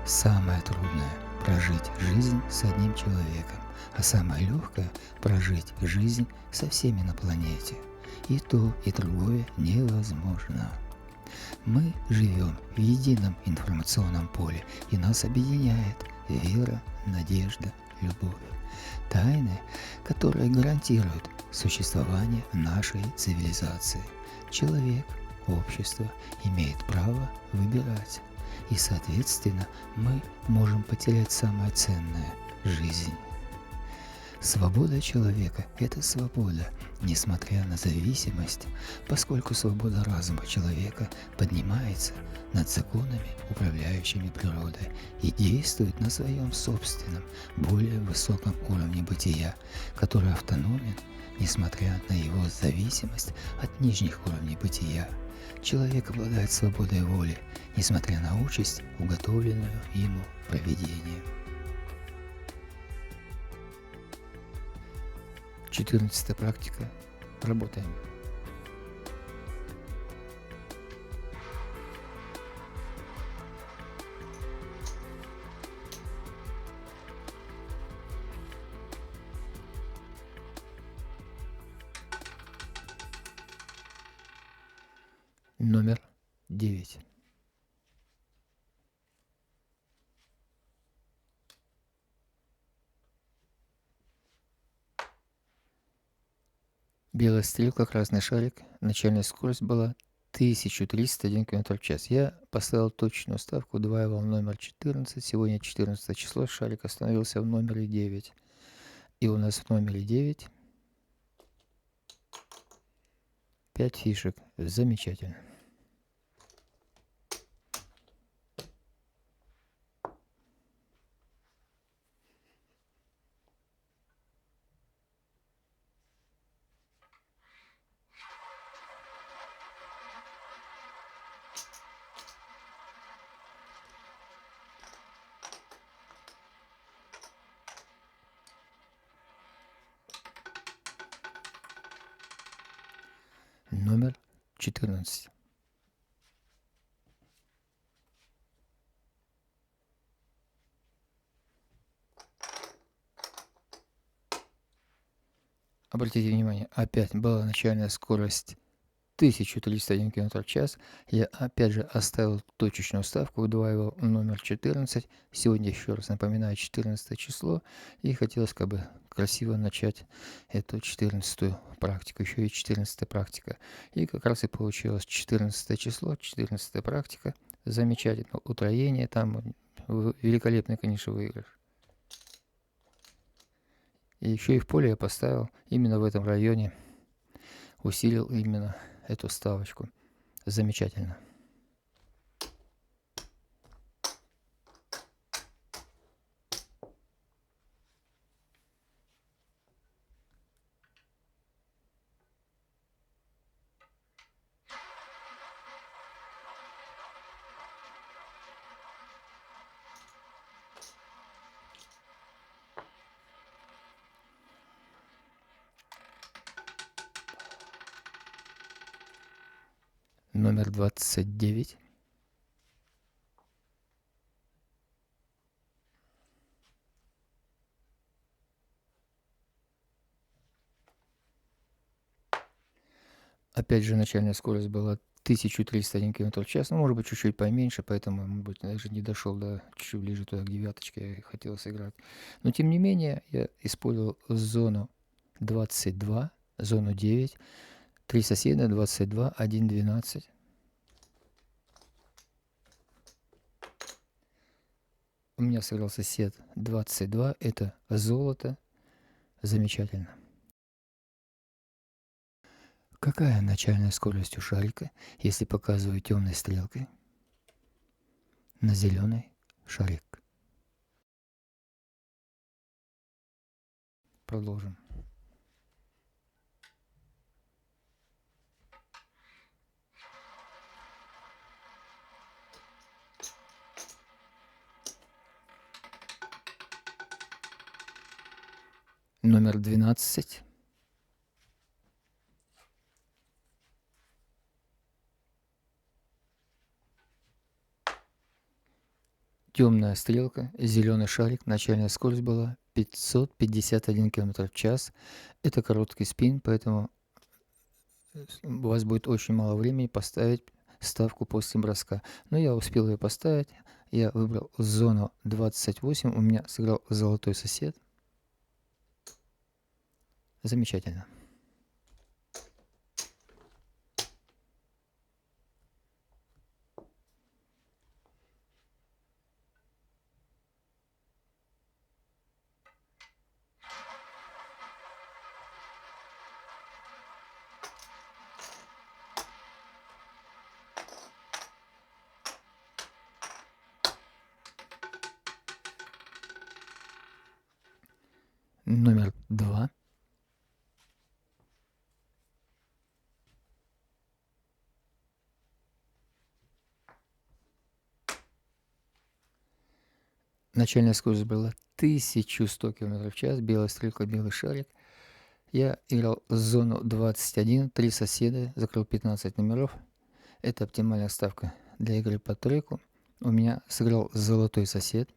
Самое трудное – прожить жизнь с одним человеком, а самое легкое – прожить жизнь со всеми на планете. И то, и другое невозможно. Мы живем в едином информационном поле, и нас объединяет вера, надежда, любовь. Тайны, которые гарантируют существование нашей цивилизации. Человек, общество имеет право выбирать. И, соответственно, мы можем потерять самое ценное – жизнь. Свобода человека – это свобода, несмотря на зависимость, поскольку свобода разума человека поднимается над законами, управляющими природой, и действует на своем собственном, более высоком уровне бытия, который автономен, несмотря на его зависимость от нижних уровней бытия. Человек обладает свободой воли, несмотря на участь, уготовленную ему провидением. 14 практика. Работаем. Номер 9. Белая стрелка, красный шарик. Начальная скорость была 1301 км в час. Я поставил точную ставку, удваивал номер 14. Сегодня 14 число. Шарик остановился в номере 9. И у нас в номере 9 5 фишек. Замечательно. Номер 14. Обратите внимание, опять была начальная скорость 1301 км в час. Я опять же оставил точечную ставку, удваивал номер 14. Сегодня, еще раз напоминаю, 14 число. И хотелось как бы красиво начать эту 14-ю практику. Еще и 14-я практика. И как раз и получилось 14 число, 14-я практика. Замечательно. Утроение там великолепный, конечно, выигрыш. И еще и в поле я поставил именно в этом районе. Усилил именно эту ставочку. Замечательно. Номер 29. Опять же, начальная скорость была 1301 км в час, ну, может быть, чуть-чуть поменьше, поэтому, может быть, даже не дошел до чуть-чуть ближе туда к девяточке, я хотел сыграть. Но, тем не менее, я использовал зону 22, зону 9, 3 соседа, 22, 1, 12. У меня сыгрался сет 22, это золото. Замечательно. Какая начальная скорость у шарика, если показываю темной стрелкой на зеленый шарик? Продолжим. Номер 12. Темная стрелка, зеленый шарик, начальная скорость была 551 км в час. Это короткий спин, поэтому у вас будет очень мало времени поставить ставку после броска. Но я успел ее поставить. Я выбрал зону 28. У меня сыграл золотой сосед. Замечательно. Номер 2. Начальная скорость была 1100 км в час. Белая стрелка, белый шарик. Я играл зону 21. 3 соседа. Закрыл 15 номеров. Это оптимальная ставка для игры по треку. У меня сыграл золотой сосед.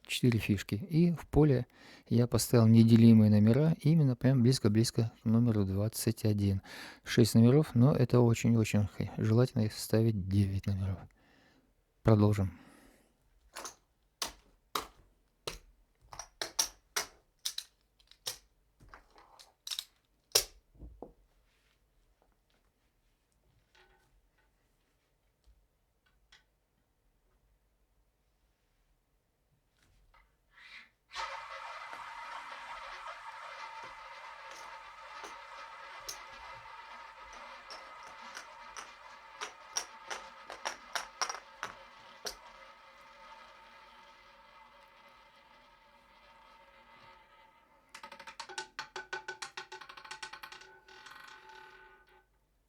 4 фишки. И в поле я поставил неделимые номера, именно прям близко-близко к номеру 21. 6 номеров, но это очень-очень желательно ставить 9 номеров. Продолжим.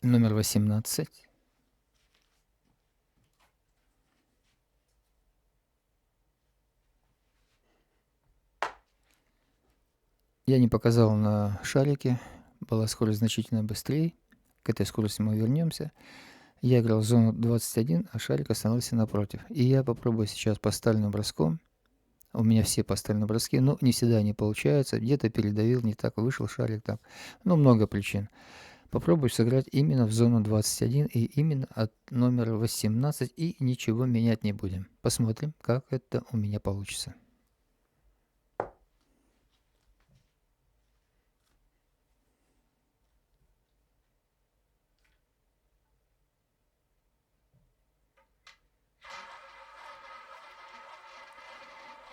Номер 18. Я не показал на шарике, была скорость значительно быстрее. К этой скорости мы вернемся. Я играл в зону 21, а шарик остановился напротив. И я попробую сейчас поставленным броском. У меня все поставлены броски, но не всегда они получаются. Где-то передавил, не так вышел шарик там. Ну, много причин. Попробую сыграть именно в зону 21 и именно от номера 18, и ничего менять не будем. Посмотрим, как это у меня получится.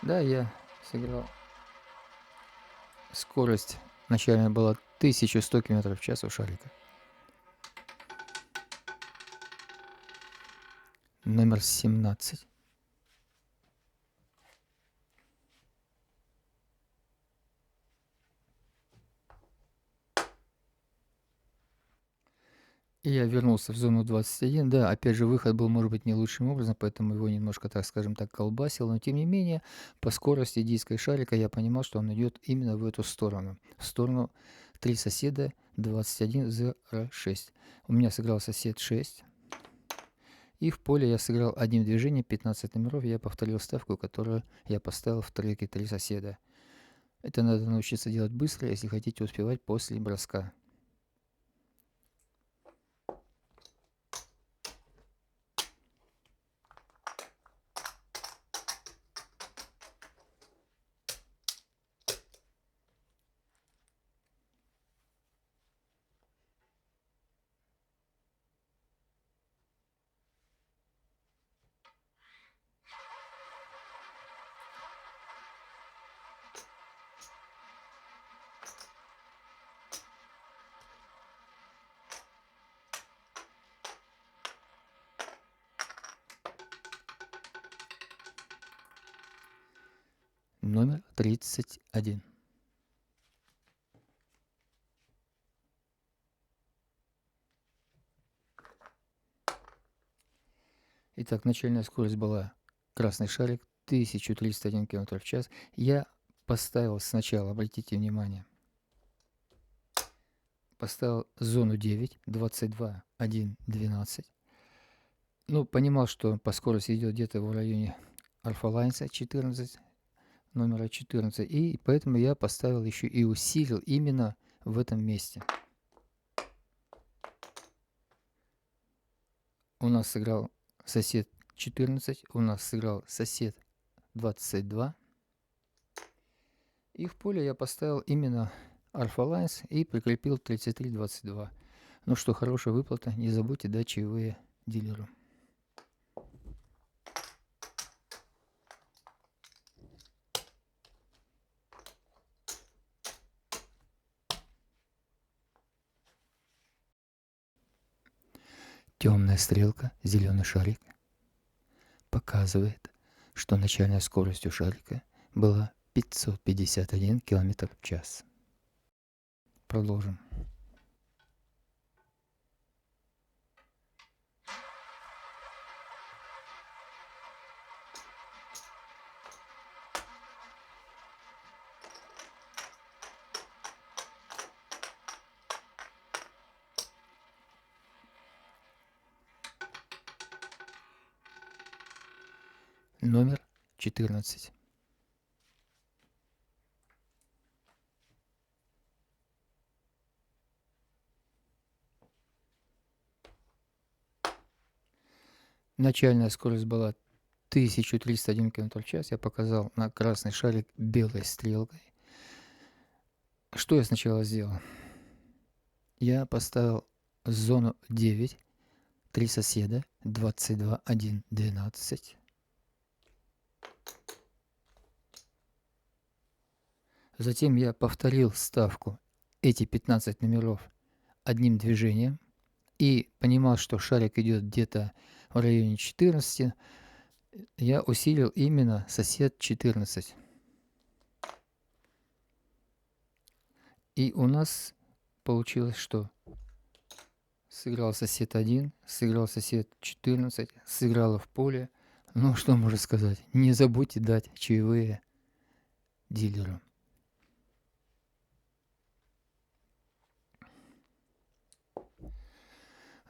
Да, я сыграл. Скорость начальная была 1100 км в час у шарика. Номер 17. И я вернулся в зону 21. Да, опять же, выход был, может быть, не лучшим образом, поэтому его немножко, так скажем так, колбасил. Но, тем не менее, по скорости диска шарика я понимал, что он идет именно в эту сторону. В сторону 3 соседа 21 0,6. У меня сыграл сосед 6. И в поле я сыграл одним движением 15 номеров. Я повторил ставку, которую я поставил в треке 3 соседа. Это надо научиться делать быстро, если хотите успевать после броска. Номер 31. Итак, начальная скорость была красный шарик 1301 км в час. Я поставил сначала, обратите внимание, поставил зону 9, 22, 1, 12. Ну, понимал, что по скорости идет где-то в районе Альфа-Лайнса 14, номера 14, и поэтому я поставил еще и усилил именно в этом месте. У нас сыграл сосед 14, у нас сыграл сосед 22. И в поле я поставил именно Альфа-Лайнс и прикрепил 33-22. Ну что, хорошая выплата, не забудьте дать чаевые дилеру. Темная стрелка, зеленый шарик, показывает, что начальная скорость у шарика была 551 км в час. Продолжим. Номер 14. Начальная скорость была 1301 км в час. Я показал на красный шарик белой стрелкой. Что я сначала сделал? Я поставил зону 9, 3 соседа, 22, 1, 12. Затем я повторил ставку эти 15 номеров одним движением и понимал, что шарик идет где-то в районе 14. Я усилил именно сосед 14. И у нас получилось, что сыграл сосед 1, сыграл сосед 14, сыграло в поле. Ну, что можно сказать? Не забудьте дать чаевые дилеру.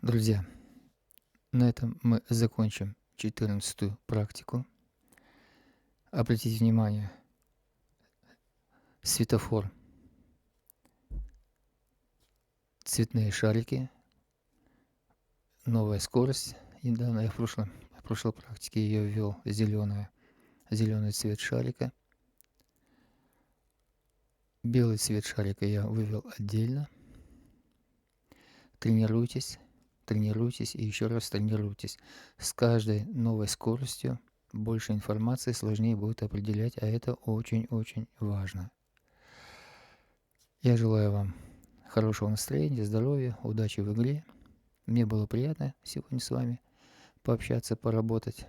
Друзья, на этом мы закончим 14-ю практику. Обратите внимание, светофор, цветные шарики, новая скорость. Недавно я в прошлой практике ее ввел зеленый цвет шарика. Белый цвет шарика я вывел отдельно. Тренируйтесь, тренируйтесь и еще раз тренируйтесь. С каждой новой скоростью больше информации, сложнее будет определять, а это очень-очень важно. Я желаю вам хорошего настроения, здоровья, удачи в игре. Мне было приятно сегодня с вами пообщаться, поработать.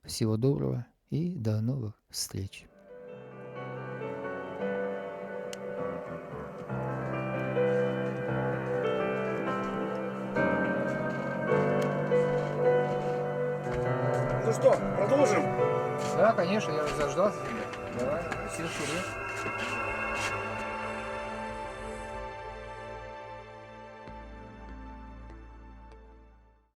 Всего доброго и до новых встреч. Ну что, продолжим? Да, конечно, я заждался тебя. Давай, все вперед.